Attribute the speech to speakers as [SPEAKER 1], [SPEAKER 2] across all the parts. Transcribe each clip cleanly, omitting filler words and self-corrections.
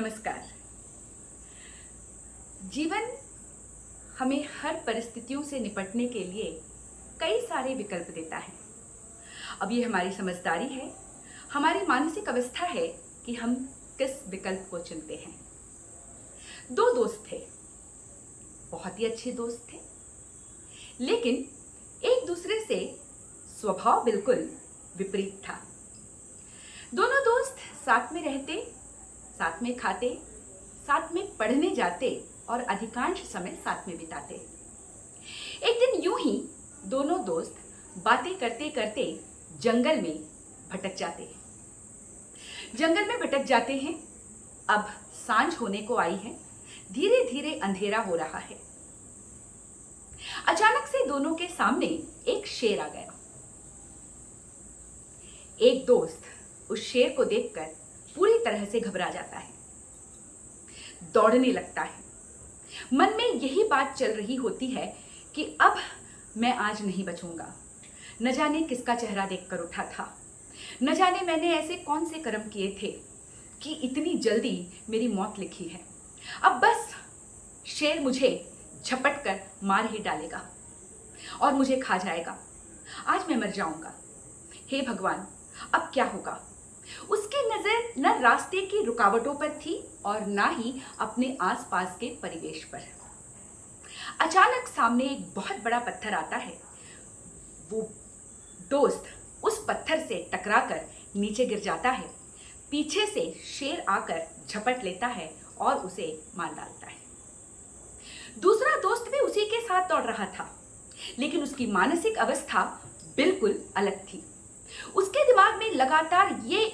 [SPEAKER 1] नमस्कार। जीवन हमें हर परिस्थितियों से निपटने के लिए कई सारे विकल्प देता है। अब ये हमारी समझदारी है, हमारी मानसिक अवस्था है कि हम किस विकल्प को चुनते हैं। दो दोस्त थे, बहुत ही अच्छे दोस्त थे, लेकिन एक दूसरे से स्वभाव बिल्कुल विपरीत था। दोनों दोस्त साथ में रहते, साथ में खाते, साथ में पढ़ने जाते और अधिकांश समय साथ में बिताते। एक दिन यूं ही दोनों दोस्त बातें करते करते जंगल में भटक जाते हैं। जंगल में भटक जाते हैं। अब सांझ होने को आई है, धीरे धीरे अंधेरा हो रहा है। अचानक से दोनों के सामने एक शेर आ गया। एक दोस्त उस शेर को देखकर पूरी तरह से घबरा जाता है, दौड़ने लगता है। मन में यही बात चल रही होती है कि अब मैं आज नहीं बचूंगा। न जाने किसका चेहरा देखकर उठा था, न जाने मैंने ऐसे कौन से कर्म किए थे कि इतनी जल्दी मेरी मौत लिखी है। अब बस शेर मुझे झपट कर मार ही डालेगा और मुझे खा जाएगा। आज मैं मर जाऊंगा। हे भगवान, अब क्या होगा? उसकी नजर न रास्ते की रुकावटों पर थी और ना ही अपने आसपास के परिवेश पर। अचानक सामने एक बहुत बड़ा पत्थर आता है। वो दोस्त उस पत्थर से टकराकर नीचे गिर जाता है। पीछे से शेर आकर झपट लेता है और उसे मार डालता है। दूसरा दोस्त भी उसी के साथ दौड़ रहा था, लेकिन उसकी मानसिक अवस्था बिल्कुल अलग थी। उसके दिमाग में लगातार ये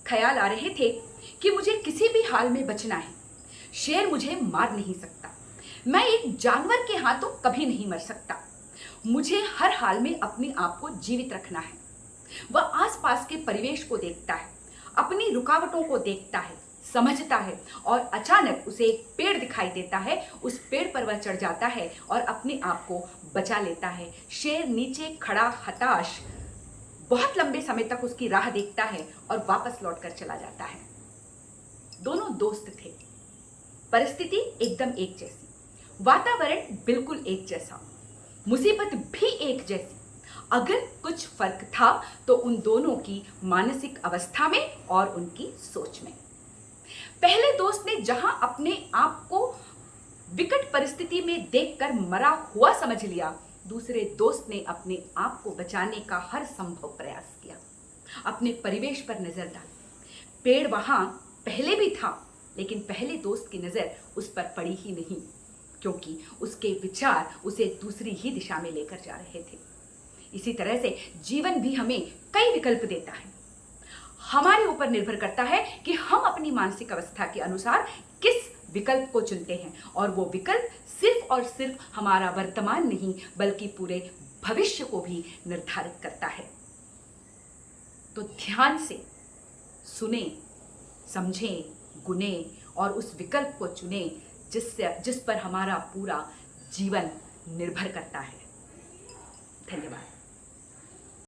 [SPEAKER 1] ख्याल आ रहे थे कि मुझे किसी भी हाल में बचना है। शेर मुझे मार नहीं सकता। मैं एक जानवर के हाथों कभी नहीं मर सकता। मुझे हर हाल में अपने आप को जीवित रखना है। वह आसपास के परिवेश को देखता है, अपनी रुकावटों को देखता है, समझता है और अचानक उसे एक पेड़ दिखाई देता है। उस पेड़ पर वह चढ़ जाता है और अपने आप को बचा लेता है। शेर नीचे खड़ा हताश बहुत लंबे समय तक उसकी राह देखता है और वापस लौटकर चला जाता है। दोनों दोस्त थे, परिस्थिति एकदम एक जैसी, वातावरण बिल्कुल एक जैसा, मुसीबत भी एक जैसी। अगर कुछ फर्क था तो उन दोनों की मानसिक अवस्था में और उनकी सोच में। पहले दोस्त ने जहां अपने आप को विकट परिस्थिति में देखकर मरा हुआ समझ लिया, दूसरे दोस्त ने अपने आप को बचाने का हर संभव प्रयास किया। अपने परिवेश पर नजर डाली। पेड़ वहां पहले भी था, लेकिन पहले दोस्त की नजर उस पर पड़ी ही नहीं, क्योंकि उसके विचार उसे दूसरी ही दिशा में लेकर जा रहे थे। इसी तरह से जीवन भी हमें कई विकल्प देता है। हमारे ऊपर निर्भर करता है कि हम अपनी मानसिक अवस्था के अनुसार किस विकल्प को चुनते हैं, और वो विकल्प सिर्फ और सिर्फ हमारा वर्तमान नहीं बल्कि पूरे भविष्य को भी निर्धारित करता है। तो ध्यान से सुने, समझें, गुने और उस विकल्प को चुने जिस पर हमारा पूरा जीवन निर्भर करता है। धन्यवाद।